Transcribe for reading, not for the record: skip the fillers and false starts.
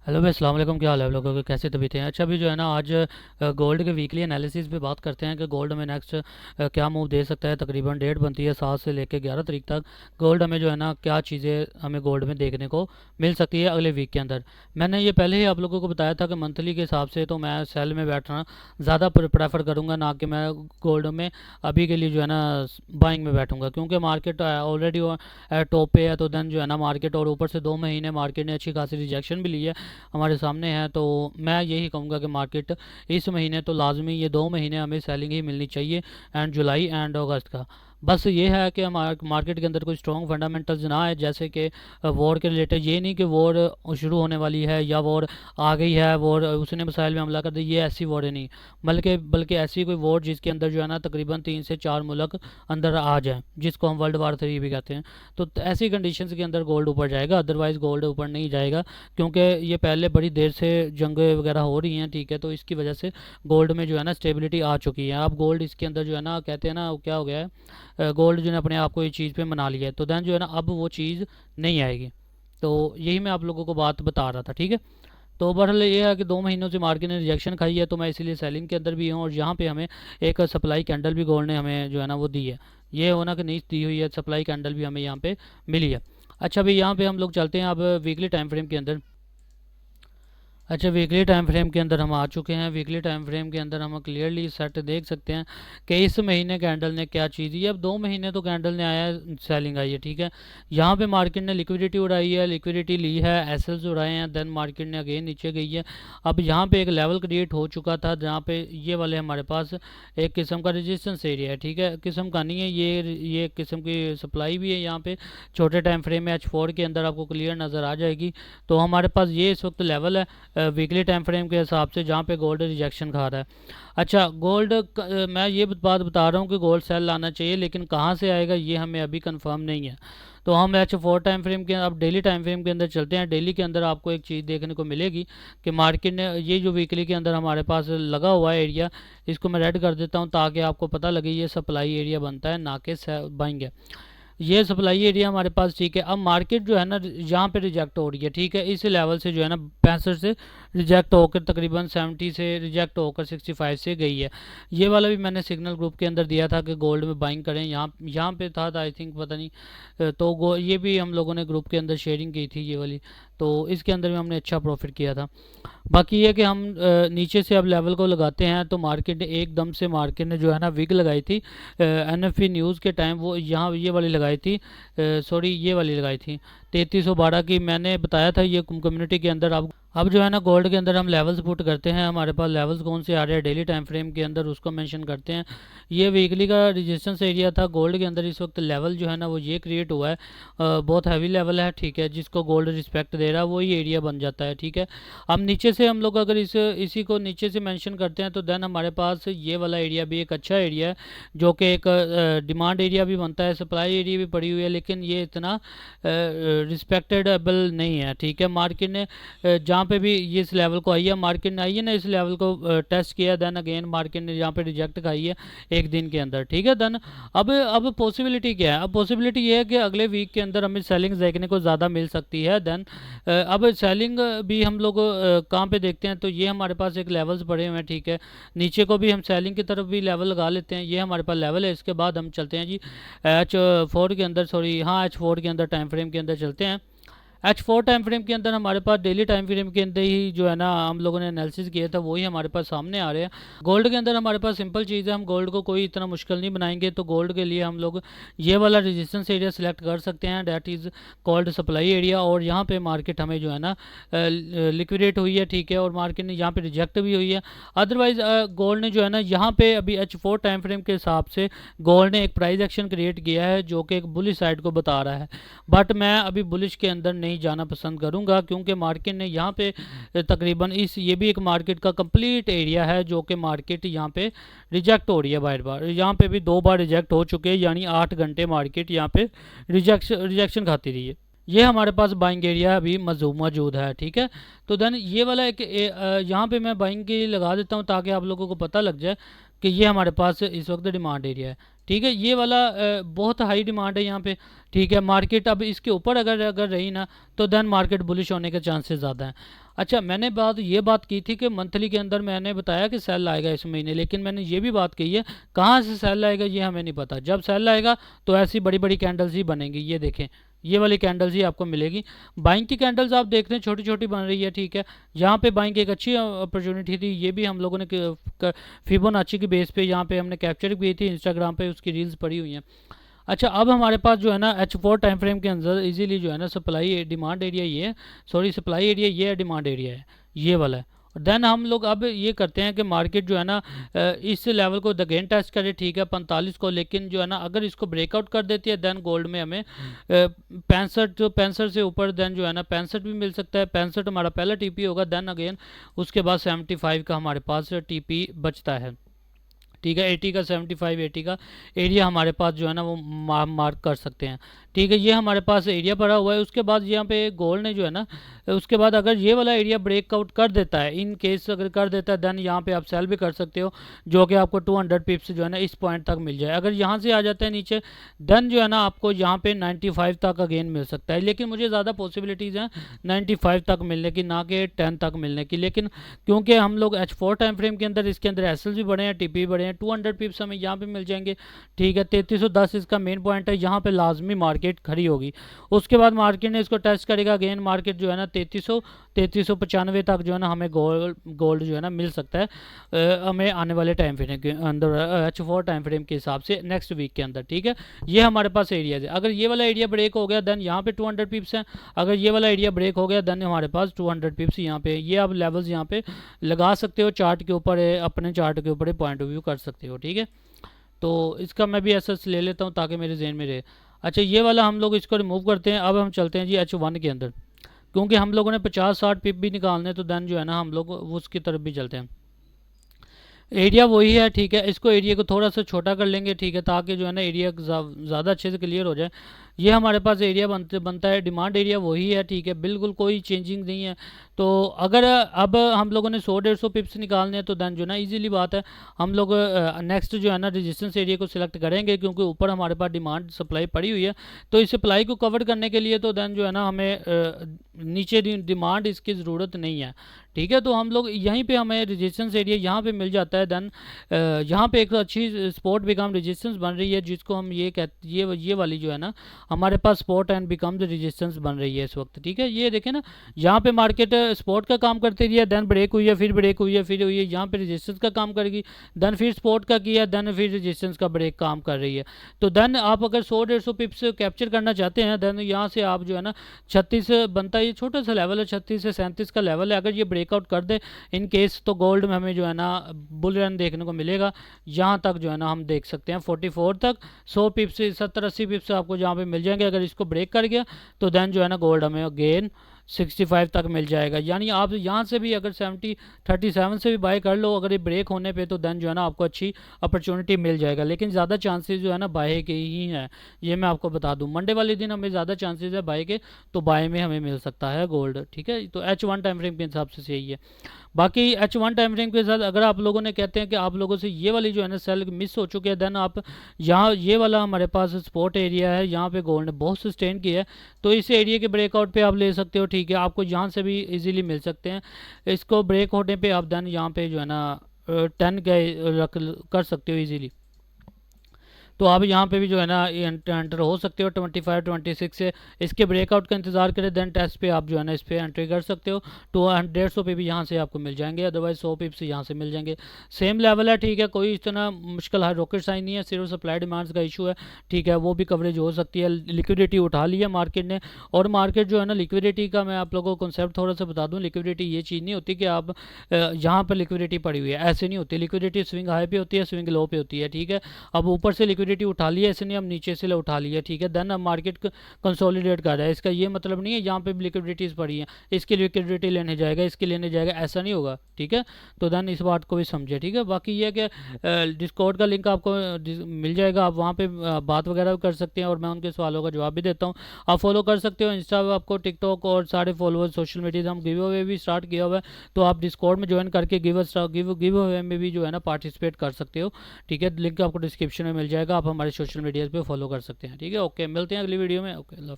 Hello भाई, अस्सलाम वालेकुम। क्या हाल है आप लोगों के? कैसे तबीयत है? अच्छा, अभी जो है ना आज गोल्ड के वीकली एनालिसिस पे बात करते हैं कि गोल्ड में नेक्स्ट क्या मूव दे सकता है। तकरीबन डेट बनती है 7 से लेकर 11 तारीख तक। गोल्ड हमें जो है ना क्या चीज़ें हमें गोल्ड में देखने को मिल सकती है अगले वीक के अंदर। मैंने ये पहले ही आप लोगों को बताया था कि मंथली के हिसाब से तो मैं सेल में बैठना ज़्यादा प्रेफर करूँगा, ना कि मैं गोल्ड में अभी के लिए जो है ना बाइंग में बैठूंगा, क्योंकि मार्केट ऑलरेडी टॉप पे है। तो देन जो है ना मार्केट, और ऊपर से 2 महीने मार्केट ने अच्छी खासी रिजेक्शन भी ली है हमारे सामने है। तो मैं यही कहूँगा कि मार्केट इस महीने तो लाजमी ये 2 महीने हमें सेलिंग ही मिलनी चाहिए, एंड जुलाई एंड अगस्त का। बस ये है कि हमारे मार्केट के अंदर कोई स्ट्रॉन्ग फंडामेंटल्स ना है, जैसे कि वॉर के रिलेटेड। ये नहीं कि वॉर शुरू होने वाली है या वॉर आ गई है, वॉर उसने मिसाइल में हमला कर दिया, ये ऐसी वॉर है नहीं। बल्कि बल्कि ऐसी कोई वॉर जिसके अंदर जो है ना तकरीबन 3 से 4 मुल्क अंदर आ जाए, जिसको हम वर्ल्ड वार 3 भी कहते हैं। तो ऐसी कंडीशंस के अंदर गोल्ड ऊपर जाएगा, अदरवाइज़ गोल्ड ऊपर नहीं जाएगा, क्योंकि ये पहले बड़ी देर से जंगें वगैरह हो रही हैं, ठीक है। तो इसकी वजह से गोल्ड में जो है ना स्टेबिलिटी आ चुकी है। अब गोल्ड इसके अंदर जो है ना कहते हैं ना वो क्या हो गया है, गोल्ड जो है अपने आप को इस चीज़ पे मना लिया है। तो दैन जो है ना अब वो चीज़ नहीं आएगी। तो यही मैं आप लोगों को बात बता रहा था, ठीक है। तो बहरहाल ये है कि 2 महीनों से मार्केट ने रिजेक्शन खाई है, तो मैं इसीलिए सेलिंग के अंदर भी हूँ। और यहाँ पे हमें एक सप्लाई कैंडल भी गोल्ड ने हमें जो है ना वो दी है। ये होना कि नहीं दी हुई है, सप्लाई कैंडल भी हमें यहाँ पे मिली है। अच्छा, भाई यहाँ पे हम लोग चलते हैं अब वीकली टाइम फ्रेम के अंदर। अच्छा, वीकली टाइम फ्रेम के अंदर हम आ चुके हैं। वीकली टाइम फ्रेम के अंदर हम क्लियरली सेट देख सकते हैं कि इस महीने कैंडल ने क्या चीज़ दी है। अब 2 महीने तो कैंडल ने आया है, सेलिंग आई है, ठीक है। यहाँ पे मार्केट ने लिक्विडिटी उड़ाई है, लिक्विडिटी ली है, एसएल्स उड़ाए हैं, देन मार्केट ने अगेन नीचे गई है। अब यहाँ पे एक लेवल क्रिएट हो चुका था, जहाँ पे ये वाले हमारे पास एक किस्म का रेजिस्टेंस एरिया है, ठीक है। किस्म का नहीं है, ये एक किस्म की सप्लाई भी है यहाँ पे। छोटे टाइम फ्रेम में H4 के अंदर आपको क्लियर नज़र आ जाएगी। तो हमारे पास ये इस वक्त लेवल है वीकली टाइम फ्रेम के हिसाब से, जहाँ पे गोल्ड रिजेक्शन खा रहा है। अच्छा, गोल्ड मैं ये बात बता रहा हूँ कि गोल्ड सेल लाना चाहिए, लेकिन कहाँ से आएगा ये हमें अभी कंफर्म नहीं है। तो हम H4 टाइम फ्रेम के, अब डेली टाइम फ्रेम के अंदर चलते हैं। डेली के अंदर आपको एक चीज़ देखने को मिलेगी कि मार्केट ने ये जो वीकली के अंदर हमारे पास लगा हुआ है एरिया, इसको मैं रेड कर देता हूँ ताकि आपको पता लगे ये सप्लाई एरिया बनता है, ना कि बाइंग है। ये सप्लाई एरिया हमारे पास, ठीक है। अब मार्केट जो है ना यहाँ पे रिजेक्ट हो रही है, ठीक है। इस लेवल से जो है ना 65 से रिजेक्ट होकर तकरीबन 70 से रिजेक्ट होकर 65 से गई है। ये वाला भी मैंने सिग्नल ग्रुप के अंदर दिया था कि गोल्ड में बाइंग करें, यहाँ यहाँ पे था आई थिंक, पता नहीं। तो ये भी हम लोगों ने ग्रुप के अंदर शेयरिंग की थी ये वाली। तो इसके अंदर भी हमने अच्छा प्रॉफिट किया था। बाकी ये कि हम नीचे से अब लेवल को लगाते हैं, तो मार्केट ने एकदम से, मार्केट ने जो है ना विग लगाई थी एनएफपी न्यूज़ के टाइम, वो यहाँ ये वाली लगाई थी, सॉरी ये वाली लगाई थी 3312 की। मैंने बताया था ये कम्युनिटी के अंदर। अब जो है ना गोल्ड के अंदर हम लेवल्स पुट करते हैं, हमारे पास लेवल्स कौन से आ रहे हैं डेली टाइम फ्रेम के अंदर, उसको मेंशन करते हैं। ये वीकली का रेजिस्टेंस एरिया था गोल्ड के अंदर। इस वक्त लेवल जो है ना वो ये क्रिएट हुआ है, बहुत हैवी लेवल है, ठीक है। जिसको गोल्ड रिस्पेक्ट दे रहा है वही एरिया बन जाता है, ठीक है। अब नीचे से हम लोग अगर इसी को नीचे से मेंशन करते हैं, तो देन हमारे पास ये वाला एरिया भी एक अच्छा एरिया है, जो कि एक डिमांड एरिया भी बनता है, सप्लाई एरिया भी पड़ी हुई है, लेकिन ये इतना रिस्पेक्टेबल नहीं है, ठीक है। मार्केट ने जहाँ पे भी ये इस लेवल को आई है, मार्केट ने आई है ना इस लेवल को टेस्ट किया, देन अगेन मार्केट ने यहाँ पे रिजेक्ट खाई है एक दिन के अंदर, ठीक है। देन अब पॉसिबिलिटी क्या है? अब पॉसिबिलिटी ये है कि अगले वीक के अंदर हमें सेलिंग देखने को ज़्यादा मिल सकती है। देन अब सेलिंग भी हम लोग कहाँ पे देखते हैं, तो ये हमारे पास एक लेवल्स पड़े हुए हैं, ठीक है। नीचे को भी हम सेलिंग की तरफ भी लेवल लगा लेते हैं, ये हमारे पास लेवल है। इसके बाद हम चलते हैं जी H4 के अंदर, सॉरी हाँ H4 के अंदर टाइम फ्रेम के अंदर चलते हैं। H4 टाइम फ्रेम के अंदर हमारे पास डेली टाइम फ्रेम के अंदर ही जो है ना हम लोगों ने एनालिसिस किया था, वही हमारे पास सामने आ रहे हैं। गोल्ड के अंदर हमारे पास सिंपल चीज़ है, हम गोल्ड को कोई इतना मुश्किल नहीं बनाएंगे। तो गोल्ड के लिए हम लोग ये वाला रेजिस्टेंस एरिया सेलेक्ट कर सकते हैं, that is called supply area. और यहाँ पे मार्केट हमें जो है ना लिक्विडेट हुई है, ठीक है। और मार्केट ने यहाँ पे रिजेक्ट भी हुई है। अदरवाइज गोल्ड ने जो है ना यहाँ पे अभी H4 टाइम फ्रेम के हिसाब से गोल्ड ने एक प्राइस एक्शन क्रिएट किया है, जो कि एक बुलिश साइड को बता रहा है। बट मैं अभी बुलिश के अंदर नहीं जाना पसंद करूंगा, क्योंकि मार्केट ने यहाँ पे तकरीबन ये भी एक मार्केट का कंप्लीट एरिया है, जो कि मार्केट यहाँ पे रिजेक्ट हो रही है बार बार। यहाँ पे भी 2 बार रिजेक्ट हो चुके हैं, यानी 8 घंटे मार्केट यहाँ पे रिजेक्शन खाती रही है। ये हमारे पास बाइंग एरिया अभी मौजूद है, ठीक है। तो देन ये वाला एक यहाँ पे मैं बाइंग के लिए लगा देता हूँ, ताकि आप लोगों को पता लग जाए कि ये हमारे पास इस वक्त डिमांड एरिया है। ठीक है, ये वाला बहुत हाई डिमांड है यहाँ पे। ठीक है, मार्केट अब इसके ऊपर अगर अगर रही ना, तो देन मार्केट बुलिश होने के चांसेस ज़्यादा हैं। अच्छा, मैंने बात की थी कि मंथली के अंदर मैंने बताया कि सेल आएगा इस महीने, लेकिन मैंने ये भी बात कही है कहाँ से सेल आएगा ये हमें नहीं पता। जब सेल आएगा तो ऐसी बड़ी बड़ी कैंडल्स ही बनेंगी, ये देखें, ये वाली कैंडल्स ही आपको मिलेगी। बाइंग की कैंडल्स आप देख रहे हैं छोटी छोटी बन रही है। ठीक है, यहाँ पे बाइंग की एक अच्छी अपॉर्चुनिटी थी, ये भी हम लोगों ने फिबोनाची की बेस पे यहाँ पे हमने कैप्चर की थी, इंस्टाग्राम पे उसकी रील्स पड़ी हुई हैं। अच्छा, अब हमारे पास जो है ना H4 टाइम फ्रेम के अंदर इजीली जो है ना सप्लाई डिमांड एरिया ये है, सॉरी सप्लाई एरिया ये है, डिमांड एरिया है ये वाला है। देन हम लोग अब ये करते हैं कि मार्केट जो है ना इस लेवल को अगेन टेस्ट करे, ठीक है 45 को, लेकिन जो है ना अगर इसको ब्रेकआउट कर देती है देन गोल्ड में हमें 65, जो 65 से ऊपर देन जो है ना 65 भी मिल सकता है। 65 हमारा पहला टीपी होगा, देन अगेन उसके बाद 75 का हमारे पास टीपी बचता है। ठीक है, 80 का 75 80 का एरिया हमारे पास जो है ना वो मार्क कर सकते हैं। ठीक है, ये हमारे पास एरिया पड़ा हुआ है। उसके बाद यहाँ पे गोल्ड ने जो है ना उसके बाद अगर ये वाला एरिया ब्रेकआउट कर देता है, इन केस अगर कर देता है देन यहाँ पे आप सेल भी कर सकते हो, जो कि आपको 200 पिप्स जो है ना इस पॉइंट तक मिल जाए। अगर यहाँ से आ जाता है नीचे देन जो है ना आपको यहाँ पे 95 तक अगेन मिल सकता है, लेकिन मुझे ज़्यादा पॉसिबिलिटीज़ हैं 95 तक मिलने की, ना कि 10 तक मिलने की। लेकिन क्योंकि हम लोग H4 टाइम फ्रेम के अंदर इसके अंदर एसएल भी बड़े हैं, टीपी बड़े हैं, 200 पिप्स हमें यहाँ पे मिल जाएंगे। ठीक है, 3310 इसका मेन पॉइंट है, यहाँ पे लाजमी मार्केट खड़ी होगी। उसके बाद मार्केट ने इसको टेस्ट करेगा अगेन, मार्केट जो है ना 3395 तक जो है ना हमें गोल्ड जो है ना मिल सकता है हमें आने वाले टाइम फ्रेम के अंदर H4 टाइम फ्रेम के हिसाब से नेक्स्ट वीक के अंदर। ठीक है, ये हमारे पास एरियाज है। अगर ये वाला एरिया ब्रेक हो गया देन यहाँ पे 200 पिप्स हैं, अगर ये वाला एरिया ब्रेक हो गया देन हमारे पास 200 पिप्स यहाँ पे, ये आप लेवल्स यहाँ पे लगा सकते हो चार्ट के ऊपर, अपने चार्ट के ऊपर पॉइंट ऑफ व्यू कर सकते हो। ठीक है, तो इसका मैं भी ऐसा ले लेता हूँ ताकि मेरे जहन में रहे। अच्छा, ये वाला हम लोग इसको रिमूव करते हैं। अब हम चलते हैं जी H1 के अंदर, क्योंकि हम लोगों ने 50-60 पिप भी निकालने, तो देन जो है ना हम लोग उसकी तरफ भी चलते हैं। एरिया वही है। ठीक है, इसको एरिया को थोड़ा सा छोटा कर लेंगे, ठीक है, ताकि जो है ना एरिया ज़्यादा अच्छे से क्लियर हो जाए। ये हमारे पास एरिया बनता है, डिमांड एरिया वही है। ठीक है, बिल्कुल कोई चेंजिंग नहीं है। तो अगर अब हम लोगों ने 100-150 पिप्स निकालने हैं तो देन जो ना इजीली बात है, हम लोग नेक्स्ट जो है ना रेजिस्टेंस एरिया को सिलेक्ट करेंगे, क्योंकि ऊपर हमारे पास डिमांड सप्लाई पड़ी हुई है। तो इस सप्लाई को कवर करने के लिए तो देन जो है ना हमें नीचे डिमांड इसकी ज़रूरत नहीं है। ठीक है, तो हम लोग यहीं पे हमें रेजिस्टेंस एरिया यहाँ पे मिल जाता है। देन यहाँ पे एक अच्छी स्पॉट बिकम रेजिस्टेंस बन रही है, जिसको हम ये कहते ये वाली जो है ना हमारे पास स्पॉट एंड बिकम रेजिस्टेंस बन रही है इस वक्त। ठीक है, ये देखें ना, यहाँ पे मार्केट स्पॉट का काम करती रही है, देन ब्रेक हुई है, फिर ब्रेक हुई है, फिर हुई है, यहाँ पे रेजिस्टेंस का काम करेगी, देन फिर स्पॉट का किया, देन फिर रेजिस्टेंस का ब्रेक काम कर रही है। तो देन आप अगर 100-150 पिप्स कैप्चर करना चाहते हैं देन यहाँ से आप जो है ना 36 बनता है, ये छोटा सा लेवल है, 36 से 37 का लेवल है। अगर ये ब्रेकआउट कर दे इन केस, तो गोल्ड में हमें जो है ना बुल रन देखने को मिलेगा। यहाँ तक जो है ना हम देख सकते हैं 44 तक 100 पिप्स 70-80 पिप्स आपको जहाँ पे मिल जाएंगे। अगर इसको ब्रेक कर गया तो देन जो है ना गोल्ड हमें अगेन 65 तक मिल जाएगा। यानी आप यहाँ से भी अगर 37 से भी बाय कर लो, अगर ये ब्रेक होने पे, तो देन जो है ना आपको अच्छी अपॉर्चुनिटी मिल जाएगा। लेकिन ज़्यादा चांसेस जो है ना बाय के ही हैं, ये मैं आपको बता दूं। मंडे वाले दिन हमें ज़्यादा चांसेस है बाय के, तो बाय में हमें मिल सकता है गोल्ड। ठीक है, तो H1 टाइम फ्रेम के हिसाब से यही है। बाकी H1 टाइम फ्रेम के साथ अगर आप लोगों ने कहते हैं कि आप लोगों से ये वाली जो है ना सेल मिस हो चुकी है, देन आप यहाँ ये वाला हमारे पास स्पॉट एरिया है, यहाँ पे गोल्ड ने बहुत सस्टेन किया है, तो इस एरिया के ब्रेकआउट पे आप ले सकते हो। ठीक है, आपको यहाँ से भी इजीली मिल सकते हैं। इसको ब्रेक होने पे आप देन यहाँ पे जो है ना 10 के रख कर सकते हो इजीली। तो आप यहाँ पे भी जो है ना एंटर हो सकते हो 25-26 से। इसके ब्रेकआउट का इंतजार करें, देन टेस्ट पे आप जो है ना इस पर एंट्री कर सकते हो। तो 150 पे भी यहाँ से आपको मिल जाएंगे, अदरवाइज 100 पिप से यहाँ से मिल जाएंगे। सेम लेवल है। ठीक है, कोई इतना मुश्किल है रॉकेट साइन नहीं है, सिर्फ सप्लाई डिमांड्स का इशू है। ठीक है, वो भी कवरेज हो सकती है। लिक्विडिटी उठा ली है मार्केट ने, और मार्केट जो है ना लिक्विडिटी का मैं आप लोगों को कॉन्सेप्ट थोड़ा सा बता दूँ। लिक्विडिटी ये चीज़ नहीं होती कि आप यहाँ पर लिक्विडिटी पड़ी हुई है, ऐसे नहीं होती। लिक्विडिटी स्विंग हाई पे होती है, स्विंग लो पे होती है। ठीक है, अब ऊपर से लिक्विडिटी लिक्विडिटी उठा लिया इसने, हम नीचे से उठा लिया, ठीक है, देन अब मार्केट कंसोलिडेट कर रहा है। इसका ये मतलब नहीं है यहाँ पे भी लिक्विडिटीज़ पड़ी हैं इसकी लिक्विडिटी लेने जाएगा, इसकी लेने जाएगा, ऐसा नहीं होगा, ठीक है। तो देन इस बात को भी समझे, ठीक है। बाकी ये है कि डिस्कॉर्ड का लिंक आपको मिल जाएगा, आप वहाँ पे बात वगैरह भी कर सकते हैं और मैं उनके सवालों का जवाब भी देता हूँ। आप फॉलो कर सकते हो इंस्टा पे, आपको टिकटॉक और सारे फॉलोअर्स सोशल मीडिया, हम गिव अवे भी स्टार्ट किया हुआ है, तो आप डिस्कॉर्ड में ज्वाइन करके गिव अवे में भी जो है ना पार्टिसिपेट कर सकते हो, ठीक है। लिंक आपको डिस्क्रिप्शन में मिल जाएगा, आप हमारे सोशल मीडिया पे फॉलो कर सकते हैं, ठीक है। ओके, मिलते हैं अगली वीडियो में। Okay, love you.